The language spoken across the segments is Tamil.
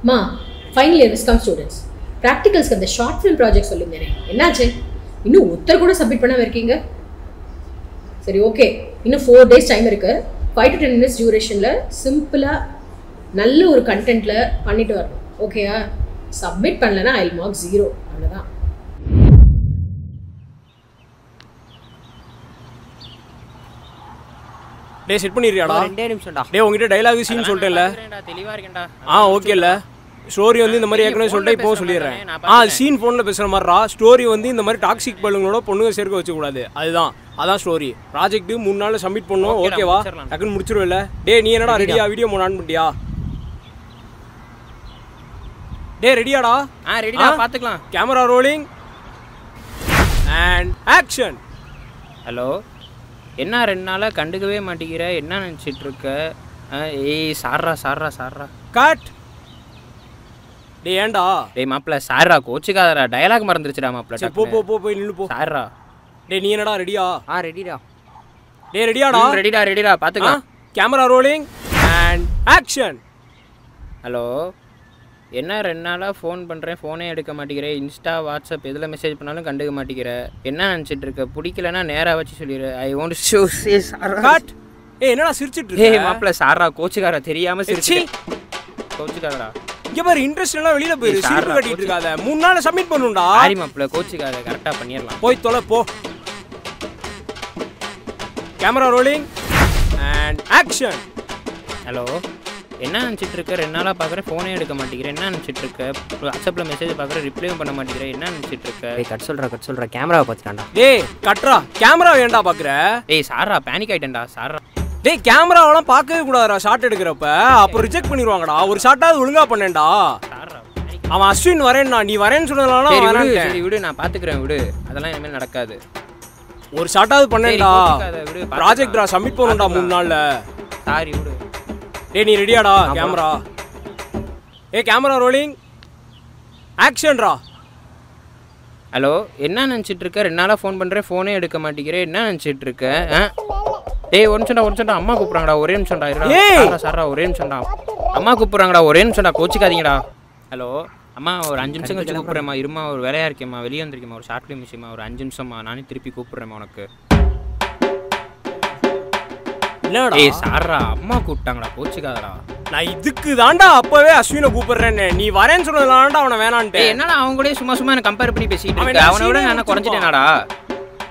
மா ஃபைனல் இயர் விஸ்காம் ஸ்டூடெண்ட்ஸ் ப்ராக்டிகல்ஸ்க்கு அந்த ஷார்ட் ஃபிலிம் ப்ராஜெக்ட் சொல்லியிருந்தேனே என்னாச்சு? இன்னும் ஒருத்தர் கூட சப்மிட் பண்ணாமல் இருக்கீங்க. சரி, ஓகே, இன்னும் 4 days டைம் இருக்குது. 5 to 10 minutes டியூரேஷனில் சிம்பிளாக நல்ல ஒரு கண்டென்ட்டில் பண்ணிட்டு வரணும். ஓகேயா? சப்மிட் பண்ணலன்னா ஐ வில் மார்க் 0. அவ்வளோதான். டேய் செட் பண்ணிடுறியாடா? 2 நிமிஷம்டா. டேய் உங்ககிட்ட டைலாக் சீன் சொல்லிட்டேன்ல. தெளிவா இருக்கேன்டா. ஓகே இல்ல. ஸ்டோரி வந்து இந்த மாதிரி ஏற்கனவே சொல்லிட்டு இப்போ சொல்லிடுறேன். சீன் ஃபோனில் பேசுகிற மாதிரிடா. ஸ்டோரி வந்து இந்த மாதிரி டாக்ஸிக் பல்லுங்களோட பொண்ணுங்க சேர்க்க வச்சக்கூடாது. அதான் ஸ்டோரி. ப்ராஜெக்ட் 3 நாளில் சப்மிட் பண்ணணும். ஓகேவா? டக்குன்னு முடிச்சிருவில்ல? டே நீ என்னடா ரெடியா? வீடியோ ஆன் பண்ணிட்டியா? டே ரெடியாடா? ரெடிடா, பார்த்துக்கலாம். Camera rolling and action. Hello, என்ன 2 நாளாக கண்டுக்கவே மாட்டேங்கிற? என்ன நினச்சிட்டு இருக்க? ஏய் சார்ரா கட். டே ஏண்டா? டேய் மாப்பிள்ள சார்ரா, கோச்சுக்காதடா. டயலாக் மறந்துருச்சுடா மாப்பிள்ள. போய் நில்லு போ. சார்ரா. டே நீ என்னடா ரெடியா? ரெடிடா. டே ரெடியாடா? ரெடிடா, பார்த்துக்கலாம். Camera rolling and action. Hello, என்ன 2 நாளாக ஃபோன் பண்ணுறேன், ஃபோனே எடுக்க மாட்டேங்கிற. இன்ஸ்டா, வாட்ஸ்அப் எதில் மெசேஜ் பண்ணாலும் கண்டுக்க மாட்டேங்கிற. என்ன நினச்சிட்டு இருக்க? பிடிக்கலன்னா நேராக வச்சு சொல்லிடு. I want to say sorry. Cut. என்னடா சிரிச்சிட்டு இருக்க? ஏய் மாப்பிள்ள சாரா, கோச்சுக்காரா, தெரியாம சிரிச்சி. கோச்சுக்காரா. இங்க பாரு, இன்ட்ரெஸ்ட் எல்லாம் வெளியில போயிரு. சிரிப்பு கட்டிட்டு இருக்காத. 3 நாள்ல சப்மிட் பண்ணுடா. சாரி மாப்பிள்ள, கோச்சுக்காரா, கரெக்ட்டா பண்ணிரலாம். போய் தொலை போ. Camera rolling and action. Hello, என்ன நினச்சிட்டு இருக்க? 2 நாளாக பார்க்குறேன், ஃபோனே எடுக்க மாட்டேங்கிறேன். என்ன நினச்சிட்டு இருக்க? வாட்ஸ்அப்பில் மெசேஜ் பார்க்குறேன், ரிப்ளையும் பண்ண மாட்டேங்கிறேன். என்ன நினச்சிட்டு இருக்க? கட் சொல்கிறா கேமராவை பார்த்துட்டான்டா. டேய் கட்ரா, கேமரா ஏன்டா பார்க்குற? டேய் சாரா, பேனிக் ஆகிட்டேன்டா சாரா. டேய் கேமராவெல்லாம் பார்க்கவே கூடாதுடா ஷாட் எடுக்கிறப்ப. அப்போ ரிஜெக்ட் பண்ணிடுவாங்கடா. ஒரு ஷாட்டாவது ஒழுங்கா பண்ணேன்டா. அவன் அஸ்வின் வரேன்னா நீ வரேன்னு சொன்னதுனால சரி விடு, நான் பார்த்துக்கிறேன் விடு. அதெல்லாம் இனிமேல் நடக்காது. ஒரு ஷாட்டாவது பண்ணேன்டா. ப்ராஜெக்ட்ரா சப்மிட் பண்ணணும்டா 3 நாள்ல. சாரி விடு. டேய் நீ ரெடியாடா? கேமரா. கேமரா ரோலிங் ஆக்ஷன்ரா. ஹலோ, என்ன நினச்சிட்டு இருக்க? 2 நாளாக ஃபோன் பண்ணுறேன், ஃபோனே எடுக்க மாட்டேங்கிறேன். என்ன நினச்சிட்டு இருக்க? டேய் ஒரு நிமிஷம்டா, அம்மா கூப்பிட்றாங்கடா. ஒரே நிமிஷம்டா. சாரா ஒரே நிமிஷம்டா. அம்மா கூப்பிட்றாங்கடா, ஒரே நிமிஷம்டா. கோச்சிக்காதீங்கடா. ஹலோ அம்மா, ஒரு 5 நிமிஷம் கழிச்சு கூப்பிட்றேம்மா. இருமா, ஒரு வேலையாக இருக்கேம்மா, வெளியே வந்திருக்கேம்மா. ஒரு ஷார்ட் ஃபிலிம் விஷயமா. ஒரு 5 நிமிஷம்மா, நானே திருப்பி கூப்பிட்றேம்மா உனக்கு. ஏய் சாரா, அம்மா கூப்பிட்டாங்கடா, கோச்சிக்காதடா. நான் இதுக்கு தாண்டா அப்பவே அஸ்வினை கூப்பிடுறேன்னு. நீ வரேன்னு சொன்னதுனால அவனை வேணான்ட்டு. என்னடா அவங்க கூட சும்மா எனக்கு கம்பேர் பண்ணி பேசிட்டு இருக்க? அவனோட நான் குறைஞ்சிட்டேனாடா?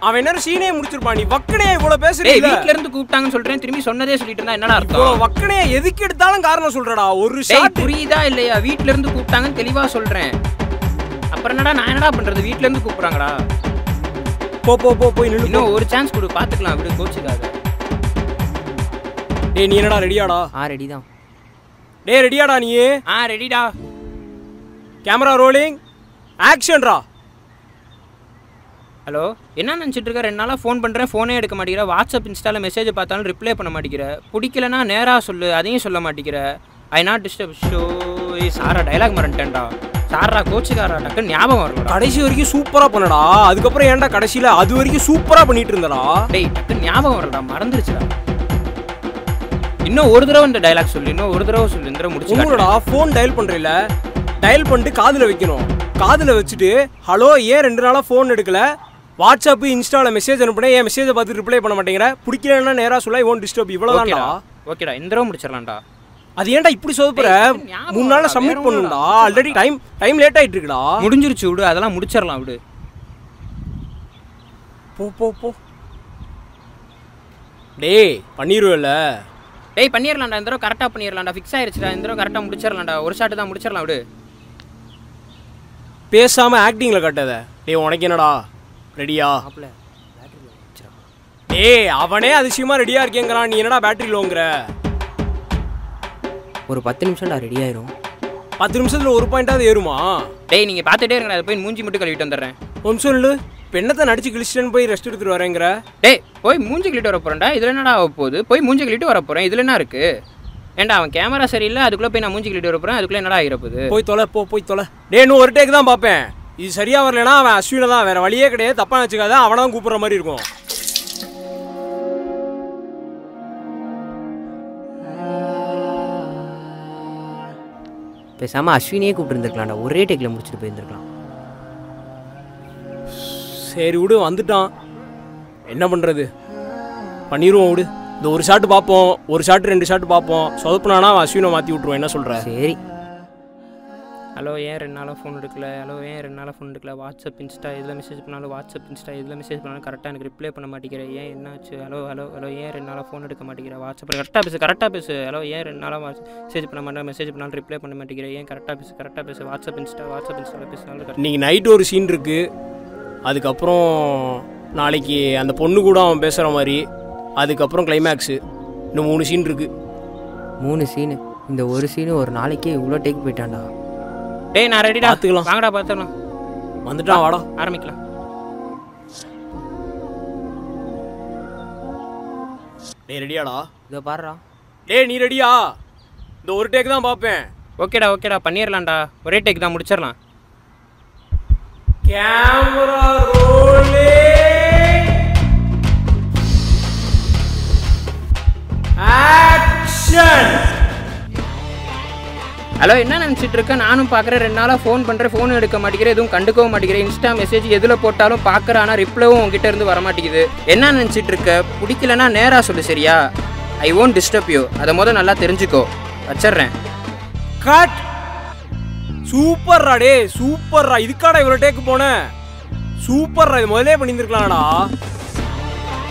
அவன் என்ன சீனே முடிச்சிருப்பான். நீ வக்கனையே இவ்வளவு பேசுறீ. வீட்ல இருந்து கூப்பிட்டாங்கன்னு சொல்றேன், திரும்பி சொன்னதே சொல்லிட்டு இருந்தா என்னடா அர்த்தம்? வக்கனையே எதுக்கு எடுத்தாலும் காரணம் சொல்றடா. ஒரு ஷாட் புரியுதா இல்லையா? வீட்ல இருந்து கூப்பிட்டாங்கன்னு தெளிவா சொல்றேன். அப்புறம் என்னடா நான் என்னடா பண்றது? வீட்ல இருந்து கூப்பிடுறாங்கடா. போய் நில்லு. இன்னும் ஒரு சான்ஸ் கொடு, பாத்துக்கலாம் விடு, கோச்சுக்காத. டேய் நீ என்னடா ரெடியாடா? ரெடி தான். டேய் ரெடியாடா நீ? ரெடிடா. கேமரா ரோலிங் ஆக்ஷன்ரா. ஹலோ, என்ன நினச்சிட்டு இருக்க? 2 நாளாக ஃபோன் பண்ணுறேன், ஃபோனே எடுக்க மாட்டேங்கிற. வாட்ஸ்அப் இன்ஸ்டாவில் மெசேஜ் பார்த்தாலும் ரிப்ளை பண்ண மாட்டேங்கிற. பிடிக்கலன்னா நேராக சொல்லு, அதையும் சொல்ல மாட்டேங்கிற. I not disturb show. சாரா, டைலாக் மறந்துட்டேன்டா. சாரா, கோச்சுக்காரா, டக்குன்னு ஞாபகம் வரல. கடைசி வரைக்கும் சூப்பராக பண்ணடா. அதுக்கப்புறம் ஏன்டா கடைசியில் அது வரைக்கும் சூப்பராக பண்ணிட்டு இருந்தடா? டேய் டக்குன்னு ஞாபகம் வரலடா, மறந்துருச்சுடா. இன்னும் ஒரு தடவை இந்த டைலாக் சொல்லு, இன்னும் ஒரு தடவை சொல்லு. இந்த தடவை முடிச்சுடா. ஃபோன் டயல் பண்ணுறீல, டயல் பண்ணிட்டு காதில் வைக்கணும். காதில் வச்சுட்டு ஹலோ, ஏன் 2 நாளாக ஃபோன் எடுக்கல? வாட்ஸ்அப் இன்ஸ்டாவில் மெசேஜ் அனுப்புனேன், ஏன் மெசேஜை பார்த்து ரிப்ளை பண்ண மாட்டேங்கிற? பிடிக்கலன்னா நேராக சொல்ல, ஓன் டிஸ்டர்ப். இவ்வளோதான்டா. ஓகேடா, இந்த தடவை முடிச்சிடலாம்டா. அது ஏன்டா இப்படி சொதப்புற? 3 நாளில் சப்மிட் பண்ணணும்டா. ஆல்ரெடி டைம் லேட் ஆகிட்டு இருக்குடா. முடிஞ்சிருச்சு விடு, அதெல்லாம் முடிச்சிடலாம் விடு. போ. டேய் பண்ணிடுவேல்ல? டேய் பண்ணிடலாம்டா, இந்த தடவை கரெக்டாக பண்ணிடலாம்டா. ஃபிக்ஸ் ஆயிடுச்சுடா, இந்த தடவை கரெக்டாக முடிச்சிடலாம்டா. ஒரு ஷாட்டு தான், முடிச்சிடலாம் விடு. பேசாமல் ஆக்டிங்கில் கட்டாத. டேய் உனக்கு என்னடா? ரெடியா? டேய் அவனே அதிசயமாக ரெடியாக இருக்கேங்கிறான். நீ என்னடா பேட்டரி லோங்கிற? ஒரு 10 நிமிஷம்டா ரெடி ஆயிரும். 10 நிமிஷத்தில் ஒரு பாயிண்டாவது ஏறுமா? டேய் நீங்கள் பார்த்துட்டே இருங்க, அதை போய் மூஞ்சி மட்டும் கழுவிட்டு வந்துடுறேன். ஒன்று சொல்லு, பெண்ணத்தை நடிச்சு கிழிச்சிட்டேன்னு போய் ரெஸ்ட் எடுத்துட்டு வரேங்கிற? டேய் போய் மூஞ்சி கழிட்டு வர போகிறேன்டா. இதில் என்னடா ஆக போகுது? போய் மூஞ்சி கழிட்டு வர போகிறேன், இதில் என்ன இருக்குது? ஏன்டா அவன் கேமரா சரியில்லை, அதுக்குள்ளே போய் நான் மூஞ்சி கழிட்டு வர போகிறேன், அதுக்குள்ளே என்னடா ஆகிரப்போகுது? போய் தொலை. டே இன்னும் ஒரு டேக் தான் பார்ப்பேன். இது சரியாக வரலன்னா அவன் அஸ்வினை தான், வேறு வழியே கிடையாது. தப்பாக வச்சுக்காத, அவனை தான் கூப்பிட்ற மாதிரி இருக்கும். பேசாமல் அஸ்வினியே கூப்பிட்டுருந்துருக்கலாம்டா, ஒரே டேக்கில் முடிச்சுட்டு போயிருந்துருக்கலாம். சரி விடு, வந்துட்டான், என்ன பண்ணுறது, பண்ணிடுவோம் விடு. இந்த ஒரு ஷாட்டு பார்ப்போம், ஒரு ஷாட்டு 2 ஷாட்டு பார்ப்போம். சொதப்புனானா அஸ்வினை மாற்றி விட்ருவோம். என்ன சொல்கிற? சரி. ஹலோ ஏன் 2 நாளாக ஃபோன் எடுக்கல, ஹலோ ஏன் 2 நாளாக ஃபோன் எடுக்கல, வாட்ஸ்அப் இன்ஸ்டா இதில் மெசேஜ் பண்ணாலும் வாட்ஸ்அப் இன்ஸ்டா இதில் மெசேஜ் பண்ணாலும் கரெக்டாக எனக்கு ரிப்ளை பண்ண மாட்டேங்கிறேன், ஏன் என்னாச்சு? ஹலோ ஹலோ ஹலோ ஏன் 2 நாளாக ஃபோன் எடுக்க மாட்டேங்கிறேன், வாட்ஸ்அப் கரெக்டாக பேசு. ஹலோ ஏன் 2 நாளாக மெசேஜ் பண்ண மாட்டேன், மெசேஜ் பண்ணாலும் ரிப்ளை பண்ண மாட்டேங்கிறேன், ஏன் கரெக்டாக பேசு. வாட்ஸ்அப் இன்ஸ்டாவில் பேசினாலும் நீங்கள் நைட்டு ஒரு சீன் இருக்குது, அதுக்கப்புறம் நாளைக்கு அந்த பொண்ணு கூட அவன் பேசுகிற மாதிரி, அதுக்கப்புறம் கிளைமேக்ஸு, இன்னும் 3 சீன் இருக்குது. 3 சீனு? இந்த ஒரு சீனு ஒரு நாளைக்கே இவ்வளோ டேக் போயிட்டான்டா. டேய் நான் ரெடிடா, பார்த்துக்கலாம், வாங்கடா பார்த்துக்கலாம். வந்துட்டான், வாடா ஆரம்பிக்கலாம். டேய் ரெடியாடா? இதோ பாருடா. டேய் நீ ரெடியா? இந்த ஒரு டேக் தான் பார்ப்பேன். ஓகேடா பண்ணிடலாம்டா, ஒரே டேக் தான், முடிச்சிடலாம். Camera rolling, action. ஹலோ என்ன நினச்சிட்டு இருக்கேன், நானும் பார்க்குறேன், 2 நாளாக ஃபோன் பண்ணுறேன், ஃபோன் எடுக்க மாட்டேங்கிறேன், எதுவும் கண்டுக்கவும் மாட்டேங்கிறேன், இன்ஸ்டா மெசேஜ் எதில் போட்டாலும் பார்க்குறேன், ஆனால் ரிப்ளைவும் உங்ககிட்ட இருந்து வர மாட்டேங்குது. என்ன நினச்சிட்டு இருக்க? பிடிக்கலன்னா நேராக சொல்லு சரியா? ஐ ஒன்ட் டிஸ்டர்ப் யூ, அதை நல்லா தெரிஞ்சுக்கோ. வச்சிட்றேன். கட். சூப்பர்ரா, டே சூப்பர்ரா, இதுக்காடா இவ்வளோ டேக்கு போனேன். சூப்பர்ரா, இது முதலே பண்ணியிருந்துருக்கலாம்டா.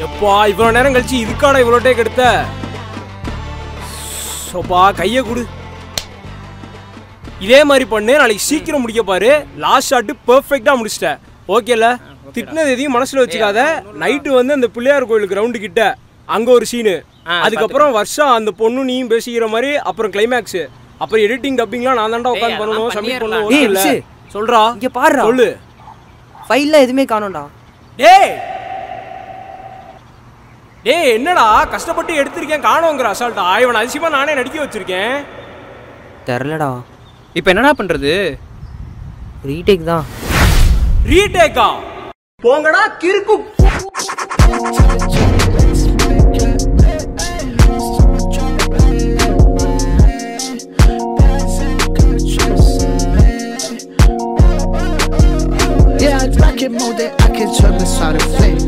எப்பா இவ்வளோ நேரம் கழிச்சு இதுக்காடா இவ்வளோ டேக் எடுத்த? சோப்பா கையை கொடு. இதே மாதிரி பண்ணு, நாளைக்கு சீக்கிரம் முடிக்க பாரு. லாஸ்ட் ஷாட்டு பெர்ஃபெக்டாக முடிச்சிட்டேன். ஓகேல? திட்டினது எதையும் மனசில் வச்சுக்காத. நைட்டு வந்து அந்த பிள்ளையார் கோயிலுக்கு கிரவுண்டு கிட்ட அங்கே ஒரு சீனு, அதுக்கப்புறம் வருஷம் அந்த பொண்ணு நீயும் பேசிக்கிற மாதிரி, அப்புறம் கிளைமேக்ஸு, அப்புறம் எடிட்டிங் டப்பிங்லாம் நான் தாண்டா உட்காந்து பண்ணணும், சப்மிட் பண்ணணும். சொல்றா, இங்கே பாரு, சொல்லு. ஃபைலில் எதுவுமே காணோம்டா. டேய் டேய் என்னடா கஷ்டப்பட்டு எடுத்திருக்கேன், காணோங்கிற அசால்ட்டா? இவன் அதிசயமா நானே நடிக்க வச்சிருக்கேன். தெரிலடா. இப்போ என்னடா பண்ணுறது? ரீடேக் தான். ரீடேக்கா? போங்கடா கிறுக்கு. Yeah, I track it more than I can turn this on a flame.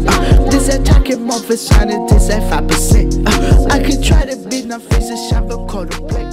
This attacking more for shining, this at 5%. I could try to beat my face and shine, but cold to break.